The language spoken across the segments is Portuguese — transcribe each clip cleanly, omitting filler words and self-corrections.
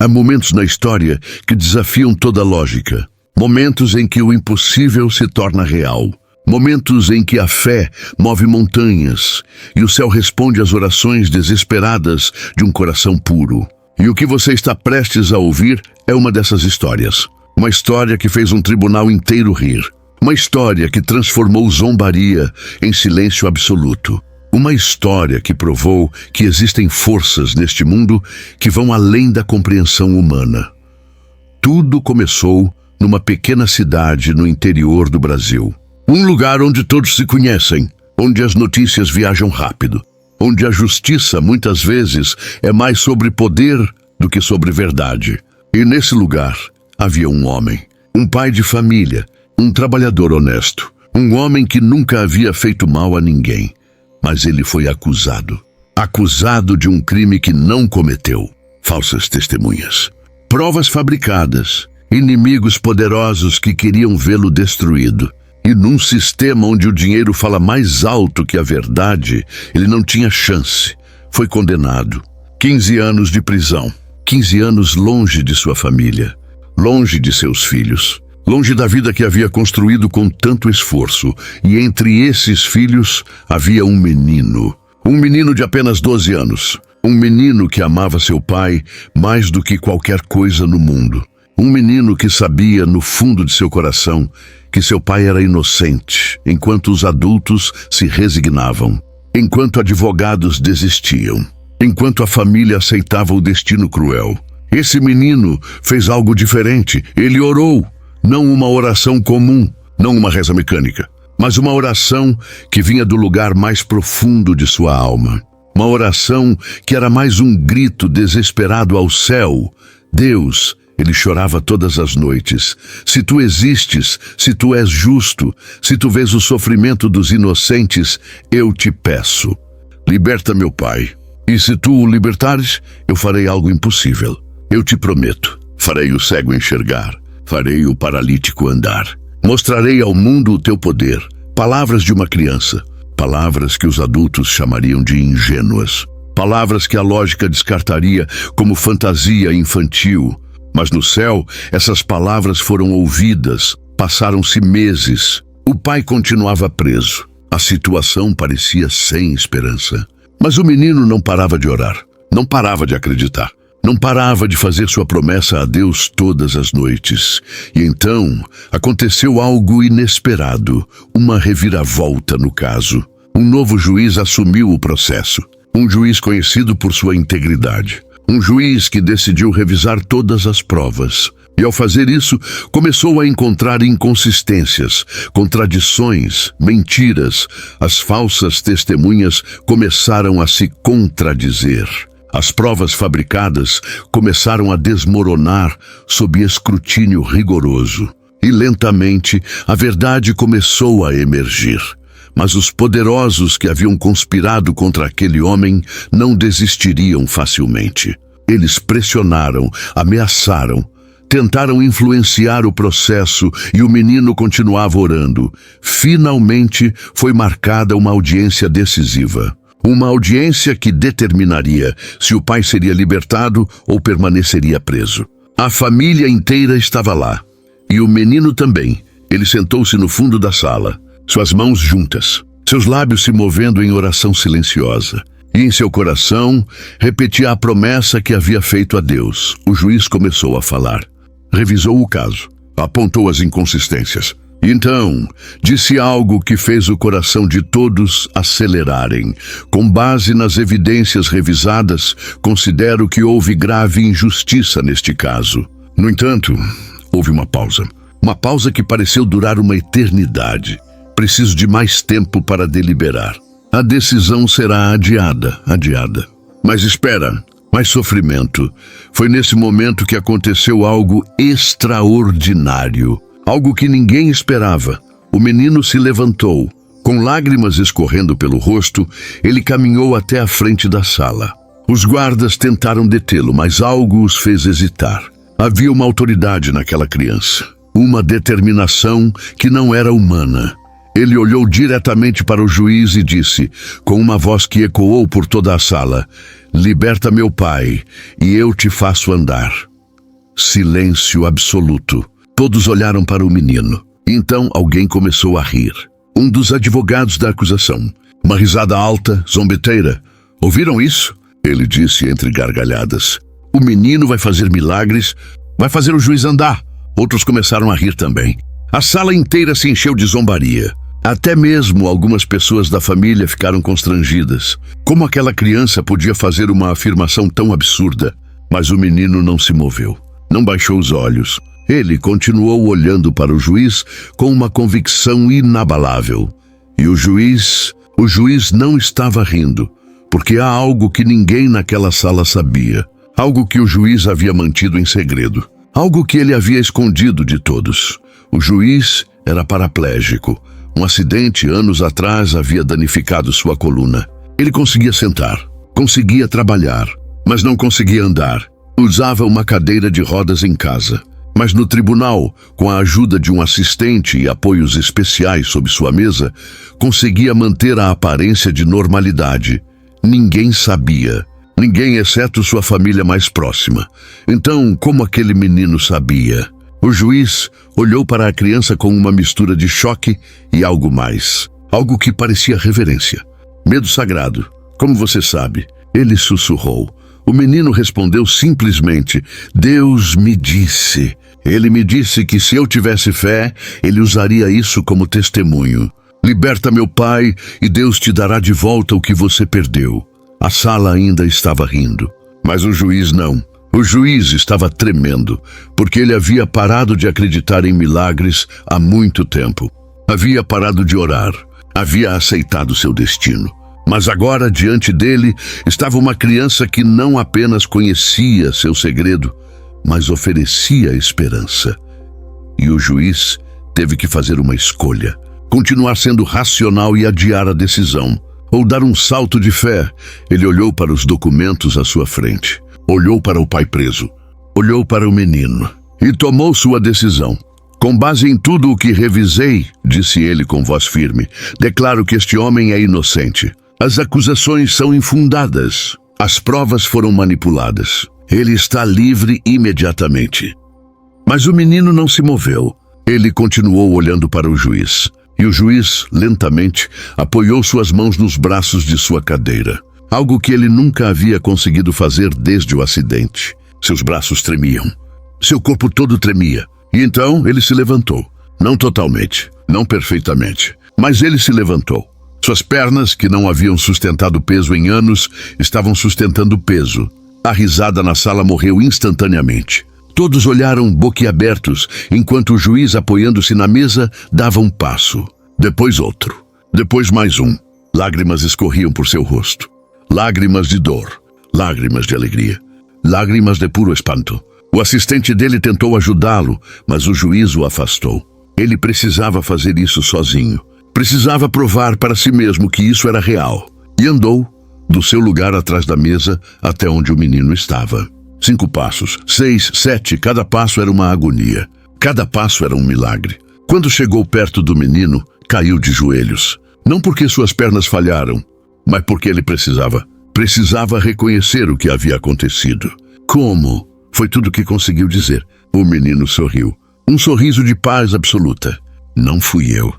Há momentos na história que desafiam toda lógica. Momentos em que o impossível se torna real. Momentos em que a fé move montanhas e o céu responde às orações desesperadas de um coração puro. E o que você está prestes a ouvir é uma dessas histórias. Uma história que fez um tribunal inteiro rir. Uma história que transformou zombaria em silêncio absoluto. Uma história que provou que existem forças neste mundo que vão além da compreensão humana. Tudo começou numa pequena cidade no interior do Brasil. Um lugar onde todos se conhecem, onde as notícias viajam rápido, onde a justiça muitas vezes é mais sobre poder do que sobre verdade. E nesse lugar havia um homem, um pai de família, um trabalhador honesto, um homem que nunca havia feito mal a ninguém. Mas ele foi acusado de um crime que não cometeu. Falsas testemunhas, provas fabricadas, inimigos poderosos que queriam vê-lo destruído. E num sistema onde o dinheiro fala mais alto que a verdade, ele não tinha chance. Foi condenado. 15 anos de prisão. 15 anos longe de sua família, longe de seus filhos, longe da vida que havia construído com tanto esforço. E entre esses filhos havia um menino de apenas 12 anos. Um menino que amava seu pai mais do que qualquer coisa no mundo. Um menino que sabia no fundo de seu coração que seu pai era inocente, enquanto os adultos se resignavam, enquanto advogados desistiam, enquanto a família aceitava o destino cruel. Esse menino fez algo diferente. Ele orou, não uma oração comum, não uma reza mecânica, mas uma oração que vinha do lugar mais profundo de sua alma. Uma oração que era mais um grito desesperado ao céu. Deus, ele chorava todas as noites. Se tu existes, se tu és justo, se tu vês o sofrimento dos inocentes, eu te peço, liberta meu pai. E se tu o libertares, eu farei algo impossível. Eu te prometo, farei o cego enxergar, farei o paralítico andar. Mostrarei ao mundo o teu poder. Palavras de uma criança, palavras que os adultos chamariam de ingênuas, palavras que a lógica descartaria como fantasia infantil. Mas no céu, essas palavras foram ouvidas. Passaram-se meses. O pai continuava preso. A situação parecia sem esperança. Mas o menino não parava de orar. Não parava de acreditar. Não parava de fazer sua promessa a Deus todas as noites. E então, aconteceu algo inesperado. Uma reviravolta no caso. Um novo juiz assumiu o processo. Um juiz conhecido por sua integridade. Um juiz que decidiu revisar todas as provas. E ao fazer isso, começou a encontrar inconsistências, contradições, mentiras. As falsas testemunhas começaram a se contradizer. As provas fabricadas começaram a desmoronar sob escrutínio rigoroso. E lentamente, a verdade começou a emergir. Mas os poderosos que haviam conspirado contra aquele homem não desistiriam facilmente. Eles pressionaram, ameaçaram, tentaram influenciar o processo e o menino continuava orando. Finalmente foi marcada uma audiência decisiva. Uma audiência que determinaria se o pai seria libertado ou permaneceria preso. A família inteira estava lá. E o menino também. Ele sentou-se no fundo da sala, suas mãos juntas, seus lábios se movendo em oração silenciosa. E em seu coração, repetia a promessa que havia feito a Deus. O juiz começou a falar. Revisou o caso. Apontou as inconsistências. Então, disse algo que fez o coração de todos acelerarem. Com base nas evidências revisadas, considero que houve grave injustiça neste caso. No entanto, houve uma pausa. Uma pausa que pareceu durar uma eternidade. Preciso de mais tempo para deliberar. A decisão será adiada. Mas espera, mais sofrimento. Foi nesse momento que aconteceu algo extraordinário. Algo que ninguém esperava. O menino se levantou. Com lágrimas escorrendo pelo rosto, ele caminhou até a frente da sala. Os guardas tentaram detê-lo, mas algo os fez hesitar. Havia uma autoridade naquela criança. Uma determinação que não era humana. Ele olhou diretamente para o juiz e disse, com uma voz que ecoou por toda a sala, liberta meu pai, e eu te faço andar. Silêncio absoluto. Todos olharam para o menino. Então alguém começou a rir. Um dos advogados da acusação. Uma risada alta, zombeteira. Ouviram isso? Ele disse entre gargalhadas. O menino vai fazer milagres, vai fazer o juiz andar. Outros começaram a rir também. A sala inteira se encheu de zombaria. Até mesmo algumas pessoas da família ficaram constrangidas. Como aquela criança podia fazer uma afirmação tão absurda? Mas o menino não se moveu. Não baixou os olhos. Ele continuou olhando para o juiz com uma convicção inabalável. E o juiz não estava rindo, porque há algo que ninguém naquela sala sabia. Algo que o juiz havia mantido em segredo. Algo que ele havia escondido de todos. O juiz era paraplégico. Um acidente anos atrás havia danificado sua coluna. Ele conseguia sentar, conseguia trabalhar, mas não conseguia andar. Usava uma cadeira de rodas em casa. Mas no tribunal, com a ajuda de um assistente e apoios especiais sob sua mesa, conseguia manter a aparência de normalidade. Ninguém sabia. Ninguém exceto sua família mais próxima. Então, como aquele menino sabia? O juiz olhou para a criança com uma mistura de choque e algo mais. Algo que parecia reverência. Medo sagrado. Como você sabe? Ele sussurrou. O menino respondeu simplesmente: Deus me disse. Ele me disse que se eu tivesse fé, ele usaria isso como testemunho. Liberta meu pai e Deus te dará de volta o que você perdeu. A sala ainda estava rindo, mas o juiz não. O juiz estava tremendo, porque ele havia parado de acreditar em milagres há muito tempo. Havia parado de orar, havia aceitado seu destino. Mas agora, diante dele, estava uma criança que não apenas conhecia seu segredo, mas oferecia esperança. E o juiz teve que fazer uma escolha: continuar sendo racional e adiar a decisão, ou dar um salto de fé. Ele olhou para os documentos à sua frente, olhou para o pai preso, olhou para o menino e tomou sua decisão. Com base em tudo o que revisei, disse ele com voz firme, declaro que este homem é inocente. As acusações são infundadas. As provas foram manipuladas. Ele está livre imediatamente. Mas o menino não se moveu. Ele continuou olhando para o juiz. E o juiz, lentamente, apoiou suas mãos nos braços de sua cadeira. Algo que ele nunca havia conseguido fazer desde o acidente. Seus braços tremiam. Seu corpo todo tremia. E então ele se levantou. Não totalmente, não perfeitamente, mas ele se levantou. Suas pernas, que não haviam sustentado peso em anos, estavam sustentando peso. A risada na sala morreu instantaneamente. Todos olharam boquiabertos, enquanto o juiz, apoiando-se na mesa, dava um passo. Depois outro. Depois mais um. Lágrimas escorriam por seu rosto. Lágrimas de dor. Lágrimas de alegria. Lágrimas de puro espanto. O assistente dele tentou ajudá-lo, mas o juiz o afastou. Ele precisava fazer isso sozinho. Precisava provar para si mesmo que isso era real. E andou, do seu lugar atrás da mesa, até onde o menino estava. 5 passos, 6, 7, cada passo era uma agonia. Cada passo era um milagre. Quando chegou perto do menino, caiu de joelhos. Não porque suas pernas falharam, mas porque ele precisava reconhecer o que havia acontecido. Como? Foi tudo o que conseguiu dizer. O menino sorriu. Um sorriso de paz absoluta. Não fui eu.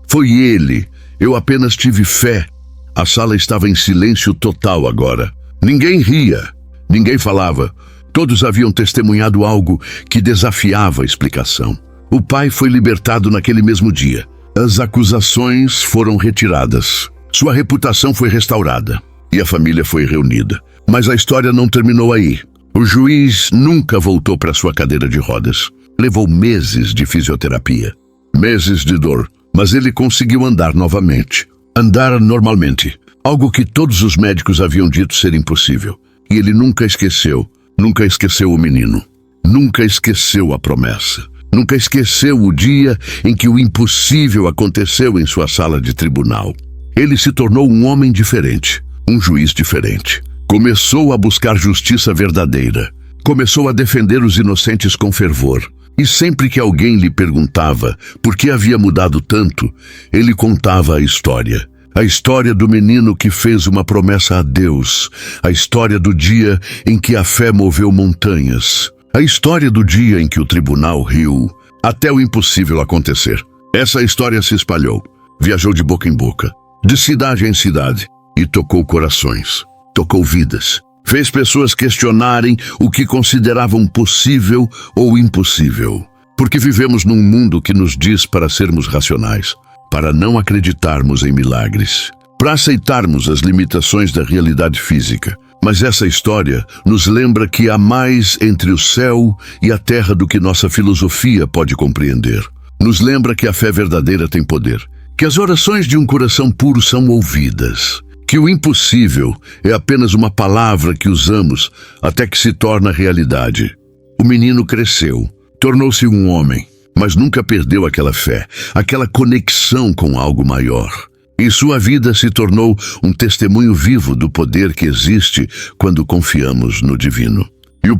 Foi ele. Eu apenas tive fé. A sala estava em silêncio total agora. Ninguém ria. Ninguém falava. Todos haviam testemunhado algo que desafiava a explicação. O pai foi libertado naquele mesmo dia. As acusações foram retiradas. Sua reputação foi restaurada. E a família foi reunida. Mas a história não terminou aí. O juiz nunca voltou para sua cadeira de rodas. Levou meses de fisioterapia. Meses de dor. Mas ele conseguiu andar novamente. Andar normalmente. Algo que todos os médicos haviam dito ser impossível. E ele nunca esqueceu o menino. Nunca esqueceu a promessa. Nunca esqueceu o dia em que o impossível aconteceu em sua sala de tribunal. Ele se tornou um homem diferente, um juiz diferente. Começou a buscar justiça verdadeira. Começou a defender os inocentes com fervor. E sempre que alguém lhe perguntava por que havia mudado tanto, ele contava a história. A história do menino que fez uma promessa a Deus. A história do dia em que a fé moveu montanhas. A história do dia em que o tribunal riu até o impossível acontecer. Essa história se espalhou, viajou de boca em boca, de cidade em cidade, e tocou corações, tocou vidas. Fez pessoas questionarem o que consideravam possível ou impossível. Porque vivemos num mundo que nos diz para sermos racionais, para não acreditarmos em milagres, para aceitarmos as limitações da realidade física. Mas essa história nos lembra que há mais entre o céu e a terra do que nossa filosofia pode compreender. Nos lembra que a fé verdadeira tem poder, que as orações de um coração puro são ouvidas, que o impossível é apenas uma palavra que usamos até que se torna realidade. O menino cresceu, tornou-se um homem, mas nunca perdeu aquela fé, aquela conexão com algo maior. E sua vida se tornou um testemunho vivo do poder que existe quando confiamos no divino. E o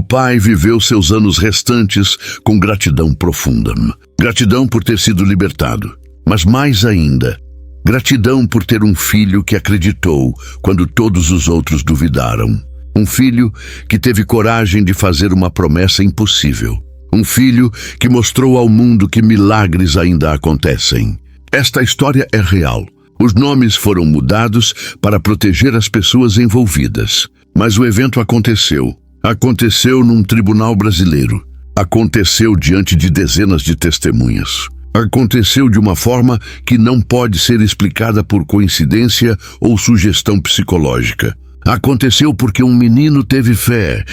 pai viveu seus anos restantes com gratidão profunda. Gratidão por ter sido libertado, mas mais ainda, gratidão por ter um filho que acreditou quando todos os outros duvidaram. Um filho que teve coragem de fazer uma promessa impossível. Um filho que mostrou ao mundo que milagres ainda acontecem. Esta história é real. Os nomes foram mudados para proteger as pessoas envolvidas. Mas o evento aconteceu. Aconteceu num tribunal brasileiro. Aconteceu diante de dezenas de testemunhas. Aconteceu de uma forma que não pode ser explicada por coincidência ou sugestão psicológica. Aconteceu porque um menino teve fé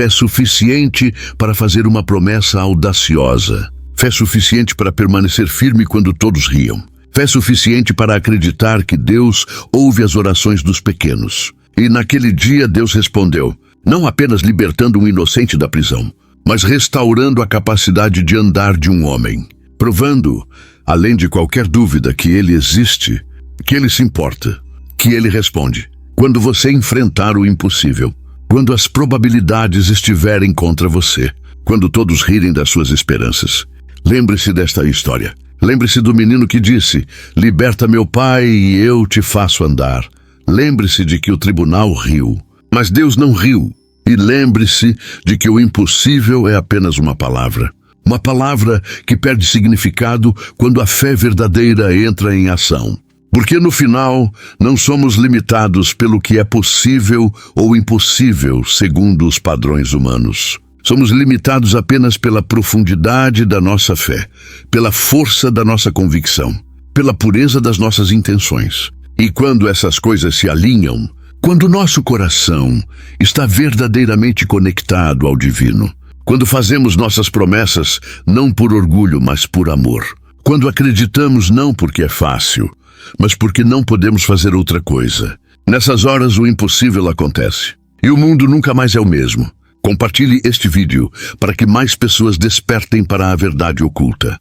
suficiente para fazer uma promessa audaciosa. Fé suficiente para permanecer firme quando todos riam. Fé suficiente para acreditar que Deus ouve as orações dos pequenos. E naquele dia Deus respondeu, não apenas libertando um inocente da prisão, mas restaurando a capacidade de andar de um homem, provando, além de qualquer dúvida, que ele existe, que ele se importa, que ele responde. Quando você enfrentar o impossível, quando as probabilidades estiverem contra você, quando todos rirem das suas esperanças, lembre-se desta história. Lembre-se do menino que disse, liberta meu pai e eu te faço andar. Lembre-se de que o tribunal riu, mas Deus não riu. E lembre-se de que o impossível é apenas uma palavra. Uma palavra que perde significado quando a fé verdadeira entra em ação. Porque no final, não somos limitados pelo que é possível ou impossível segundo os padrões humanos. Somos limitados apenas pela profundidade da nossa fé, pela força da nossa convicção, pela pureza das nossas intenções. E quando essas coisas se alinham, quando nosso coração está verdadeiramente conectado ao divino, quando fazemos nossas promessas não por orgulho, mas por amor, quando acreditamos não porque é fácil, mas porque não podemos fazer outra coisa, nessas horas o impossível acontece. E o mundo nunca mais é o mesmo. Compartilhe este vídeo para que mais pessoas despertem para a verdade oculta.